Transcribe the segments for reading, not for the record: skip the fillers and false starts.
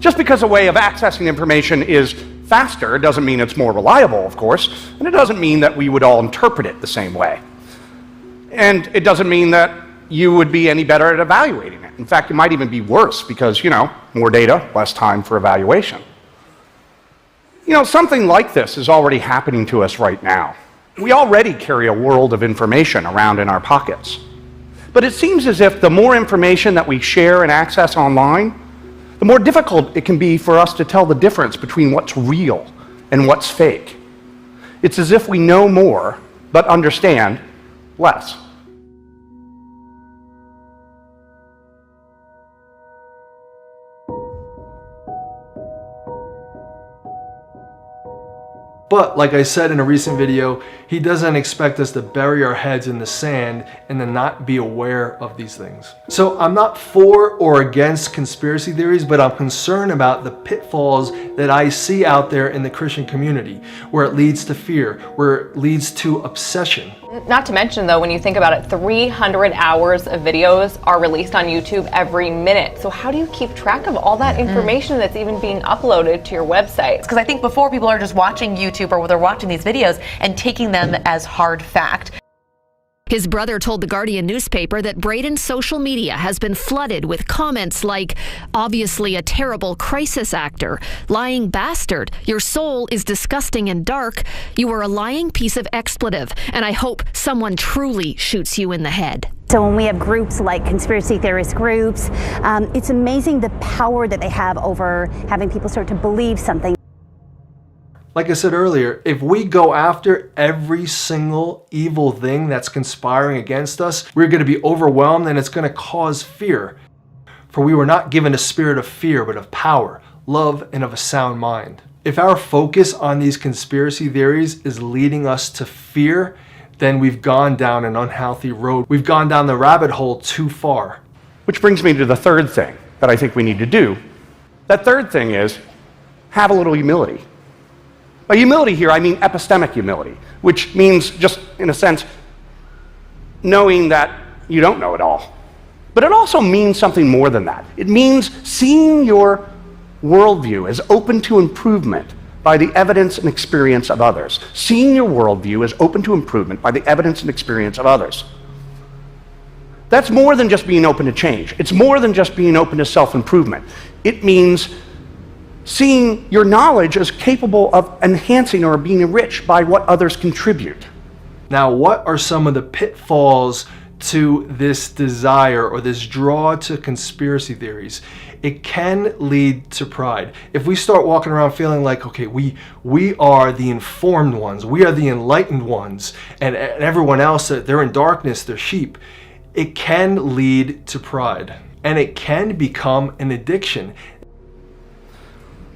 Just because a way of accessing information is faster doesn't mean it's more reliable, of course, and it doesn't mean that we would all interpret it the same way. And it doesn't mean that you would be any better at evaluating it. In fact, it might even be worse because, more data, less time for evaluation. Something like this is already happening to us right now. We already carry a world of information around in our pockets. But it seems as if the more information that we share and access online, the more difficult it can be for us to tell the difference between what's real and what's fake. It's as if we know more, but understand less. But like I said in a recent video, he doesn't expect us to bury our heads in the sand and to not be aware of these things. So I'm not for or against conspiracy theories, but I'm concerned about the pitfalls that I see out there in the Christian community, where it leads to fear, where it leads to obsession. Not to mention though, when you think about it, 300 hours of videos are released on YouTube every minute. So how do you keep track of all that information that's even being uploaded to your website? Because I think before people are just watching YouTube or they're watching these videos and taking them as hard fact. His brother told the Guardian newspaper that Braden's social media has been flooded with comments like, obviously a terrible crisis actor, lying bastard, your soul is disgusting and dark, you are a lying piece of expletive, and I hope someone truly shoots you in the head. So when we have groups like conspiracy theorist groups, it's amazing the power that they have over having people start to believe something. Like I said earlier, if we go after every single evil thing that's conspiring against us, we're going to be overwhelmed and it's going to cause fear. For we were not given a spirit of fear, but of power, love, and of a sound mind. If our focus on these conspiracy theories is leading us to fear, then we've gone down an unhealthy road. We've gone down the rabbit hole too far. Which brings me to the third thing that I think we need to do. That third thing is have a little humility. By humility here, I mean epistemic humility, which means just, in a sense, knowing that you don't know it all. But it also means something more than that. It means seeing your worldview as open to improvement by the evidence and experience of others. Seeing your worldview as open to improvement by the evidence and experience of others. That's more than just being open to change. It's more than just being open to self-improvement. It means seeing your knowledge as capable of enhancing or being enriched by what others contribute. Now, what are some of the pitfalls to this desire or this draw to conspiracy theories? It can lead to pride. If we start walking around feeling like, okay, we are the informed ones, we are the enlightened ones, and everyone else, they're in darkness, they're sheep, it can lead to pride. And it can become an addiction.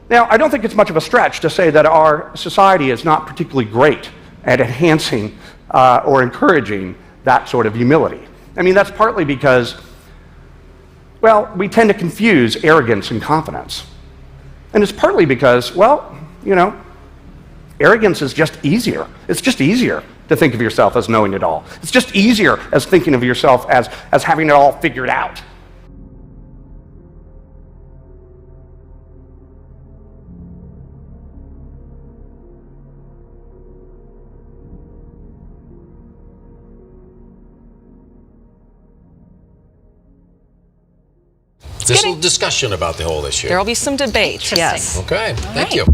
Now, I don't think it's much of a stretch to say that our society is not particularly great at enhancing or encouraging that sort of humility. I mean, that's partly because, well, we tend to confuse arrogance and confidence. And it's partly because, well, arrogance is just easier. It's just easier to think of yourself as knowing it all. It's just easier as thinking of yourself as having it all figured out. There's some discussion about the whole issue. There will be some debate, yes. Okay, thank you.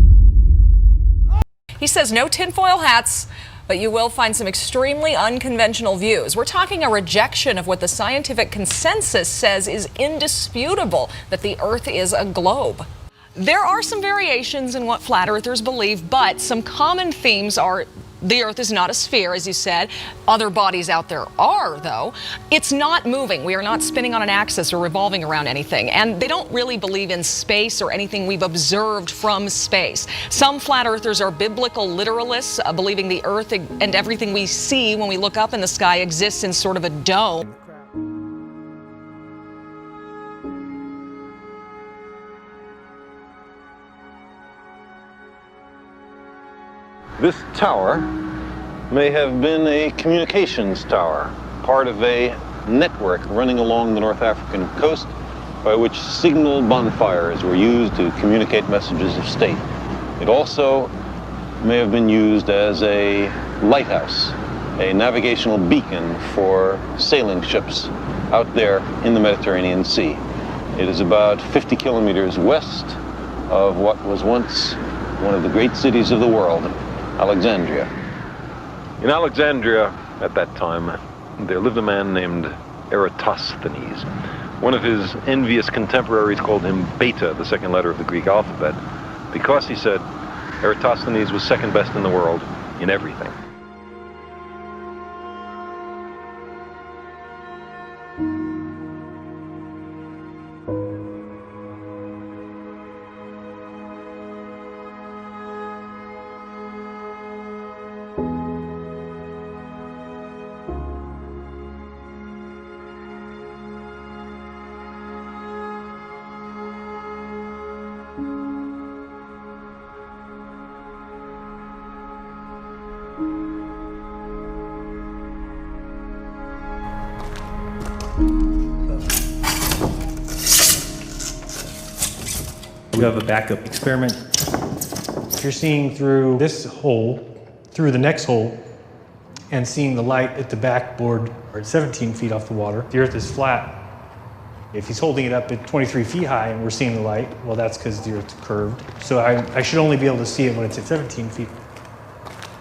He says no tinfoil hats, but you will find some extremely unconventional views. We're talking a rejection of what the scientific consensus says is indisputable, that the Earth is a globe. There are some variations in what flat earthers believe, but some common themes are the Earth is not a sphere, as you said. Other bodies out there are, though. It's not moving. We are not spinning on an axis or revolving around anything. And they don't really believe in space or anything we've observed from space. Some flat earthers are biblical literalists, believing the Earth and everything we see when we look up in the sky exists in sort of a dome. This tower may have been a communications tower, part of a network running along the North African coast by which signal bonfires were used to communicate messages of state. It also may have been used as a lighthouse, a navigational beacon for sailing ships out there in the Mediterranean Sea. It is about 50 kilometers west of what was once one of the great cities of the world, Alexandria. In Alexandria at that time, there lived a man named Eratosthenes. One of his envious contemporaries called him Beta, the second letter of the Greek alphabet, because he said Eratosthenes was second best in the world in everything. We have a backup experiment. If you're seeing through this hole, through the next hole, and seeing the light at the backboard at 17 feet off the water, the Earth is flat. If he's holding it up at 23 feet high and we're seeing the light, well, that's because the Earth's curved. So I should only be able to see it when it's at 17 feet.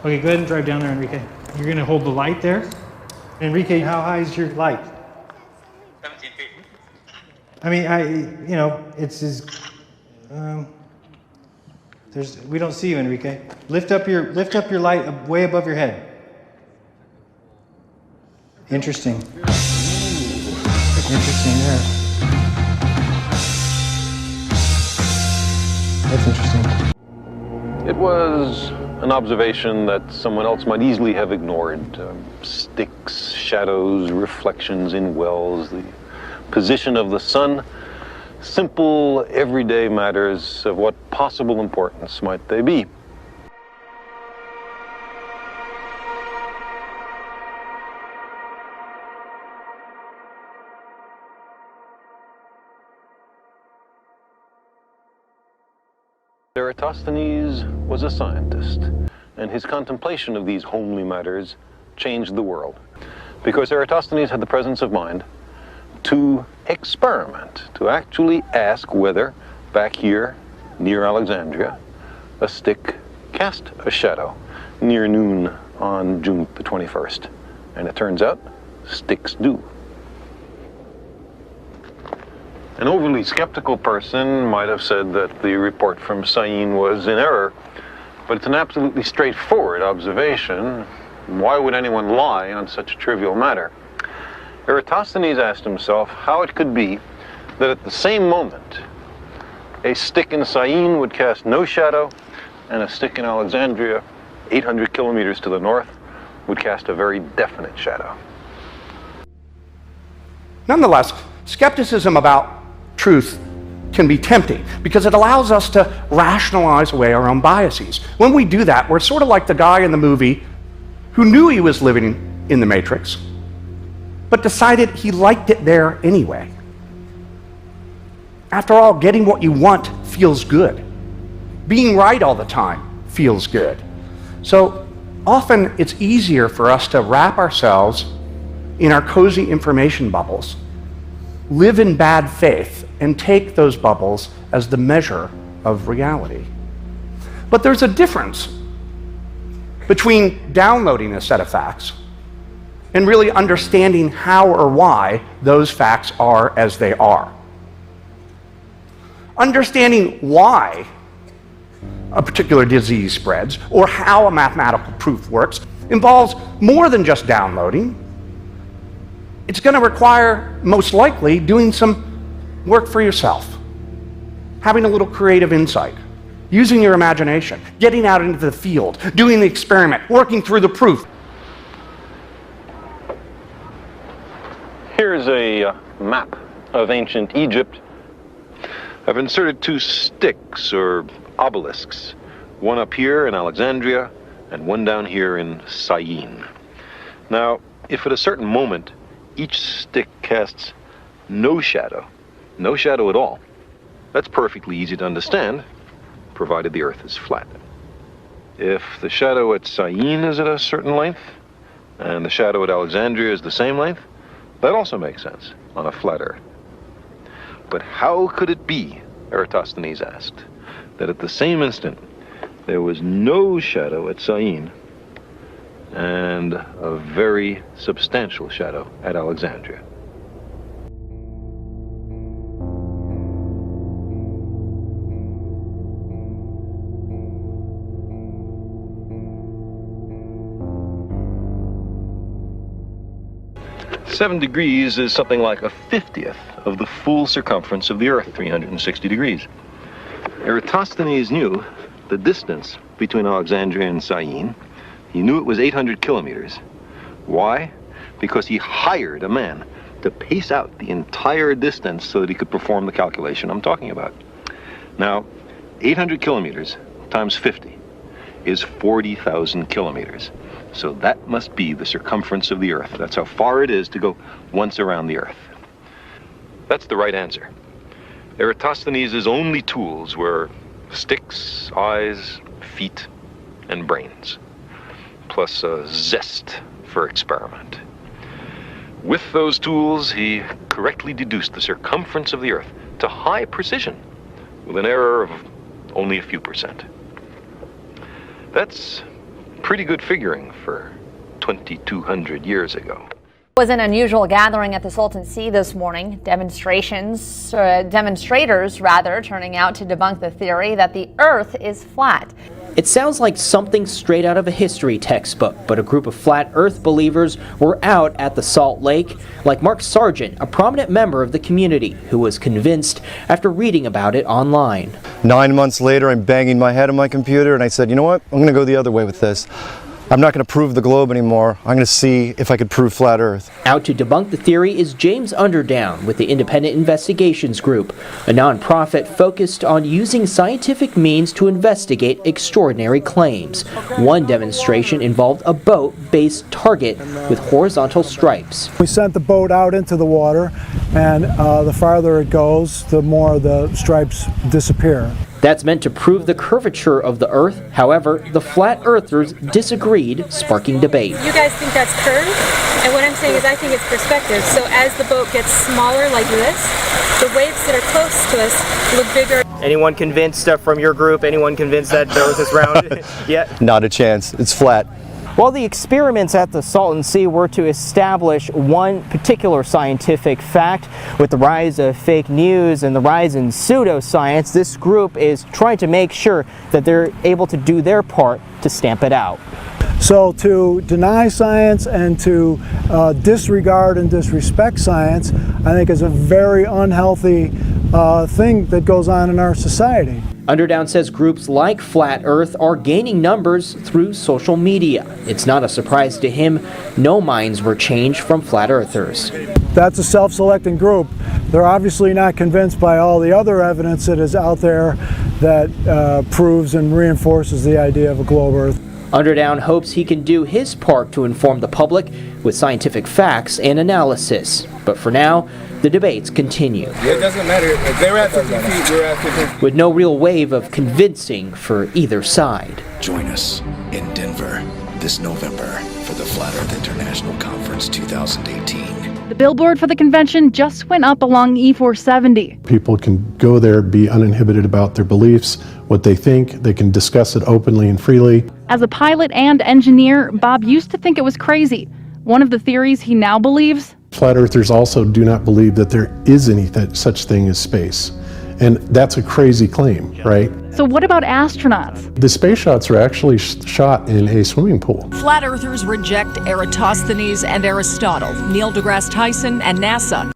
Okay, go ahead and drive down there, Enrique. You're gonna hold the light there. Enrique, how high is your light? 17 feet. I mean, it's as, we don't see you, Enrique. Lift up your light way above your head. Interesting. Interesting there. That's interesting. It was an observation that someone else might easily have ignored. Sticks, shadows, reflections in wells, the position of the sun. Simple, everyday matters of what possible importance might they be. Eratosthenes was a scientist, and his contemplation of these homely matters changed the world. Because Eratosthenes had the presence of mind to experiment, to actually ask whether, back here near Alexandria, a stick cast a shadow near noon on June the 21st. And it turns out, sticks do. An overly skeptical person might have said that the report from Syene was in error, but it's an absolutely straightforward observation. Why would anyone lie on such a trivial matter? Eratosthenes asked himself how it could be that at the same moment, a stick in Syene would cast no shadow, and a stick in Alexandria, 800 kilometers to the north, would cast a very definite shadow. Nonetheless, skepticism about truth can be tempting because it allows us to rationalize away our own biases. When we do that, we're sort of like the guy in the movie who knew he was living in the Matrix, but decided he liked it there anyway. After all, getting what you want feels good. Being right all the time feels good. So often it's easier for us to wrap ourselves in our cozy information bubbles, live in bad faith, and take those bubbles as the measure of reality. But there's a difference between downloading a set of facts and really understanding how or why those facts are as they are. Understanding why a particular disease spreads or how a mathematical proof works involves more than just downloading. It's going to require, most likely, doing some work for yourself, having a little creative insight, using your imagination, getting out into the field, doing the experiment, working through the proof. Here's a map of ancient Egypt. I've inserted two sticks or obelisks, one up here in Alexandria and one down here in Syene. Now, if at a certain moment each stick casts no shadow no shadow at all. That's perfectly easy to understand, provided the Earth is flat. If the shadow at Syene is at a certain length, and the shadow at Alexandria is the same length, that also makes sense on a flat Earth. But how could it be, Eratosthenes asked, that at the same instant there was no shadow at Syene and a very substantial shadow at Alexandria? Seven degrees is something like a 50th of the full circumference of the Earth, 360 degrees. Eratosthenes knew the distance between Alexandria and Syene. He knew it was 800 kilometers. Why? Because he hired a man to pace out the entire distance so that he could perform the calculation I'm talking about. Now, 800 kilometers times 50 is 40,000 kilometers. So that must be the circumference of the Earth. That's how far it is to go once around the Earth. That's the right answer. Eratosthenes' only tools were sticks, eyes, feet, and brains, plus a zest for experiment. With those tools, he correctly deduced the circumference of the Earth to high precision, with an error of only a few percent. That's pretty good figuring for 2,200 years ago. It was an unusual gathering at the Salton Sea this morning. Demonstrators turning out to debunk the theory that the Earth is flat. It sounds like something straight out of a history textbook, but a group of flat Earth believers were out at the Salt Lake, like Mark Sargent, a prominent member of the community who was convinced after reading about it online. 9 months later, I'm banging my head on my computer, and I said, you know what, I'm going to go the other way with this. I'm not going to prove the globe anymore. I'm going to see if I could prove flat Earth. Out to debunk the theory is James Underdown with the Independent Investigations Group, a nonprofit focused on using scientific means to investigate extraordinary claims. One demonstration involved a boat-based target with horizontal stripes. We sent the boat out into the water, and the farther it goes, the more the stripes disappear. That's meant to prove the curvature of the Earth. However, the flat earthers disagreed, sparking debate. You guys think that's curved? And what I'm saying is I think it's perspective. So as the boat gets smaller like this, the waves that are close to us look bigger. Anyone convinced from your group, anyone convinced that the Earth is round? Yeah. Not a chance. It's flat. Well, the experiments at the Salton Sea were to establish one particular scientific fact. With the rise of fake news and the rise in pseudoscience, this group is trying to make sure that they're able to do their part to stamp it out. So to deny science and to disregard and disrespect science, I think is a very unhealthy thing that goes on in our society. Underdown says groups like Flat Earth are gaining numbers through social media. It's not a surprise to him. No minds were changed from Flat Earthers. That's a self-selecting group. They're obviously not convinced by all the other evidence that is out there that proves and reinforces the idea of a globe Earth. Underdown hopes he can do his part to inform the public with scientific facts and analysis. But for now, the debates continue. It doesn't matter. If they were at 50 feet, we're at 50 feet. With no real wave of convincing for either side. Join us in Denver this November for the Flat Earth International Conference 2018. The billboard for the convention just went up along E470. People can go there, be uninhibited about their beliefs, what they think. They can discuss it openly and freely. As a pilot and engineer, Bob used to think it was crazy. One of the theories he now believes: Flat Earthers also do not believe that there is any such thing as space. And that's a crazy claim, right? So what about astronauts? The space shots are actually shot in a swimming pool. Flat Earthers reject Eratosthenes and Aristotle, Neil deGrasse Tyson, and NASA.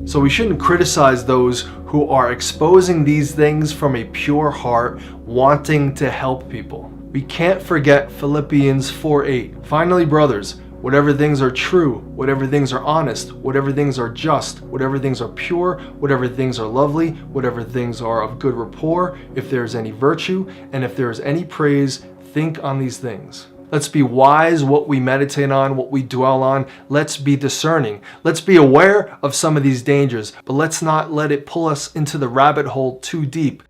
So we shouldn't criticize those who are exposing these things from a pure heart, wanting to help people. We can't forget Philippians 4:8. Finally, brothers, whatever things are true, whatever things are honest, whatever things are just, whatever things are pure, whatever things are lovely, whatever things are of good rapport, if there is any virtue, and if there is any praise, think on these things. Let's be wise what we meditate on, what we dwell on. Let's be discerning. Let's be aware of some of these dangers, but let's not let it pull us into the rabbit hole too deep.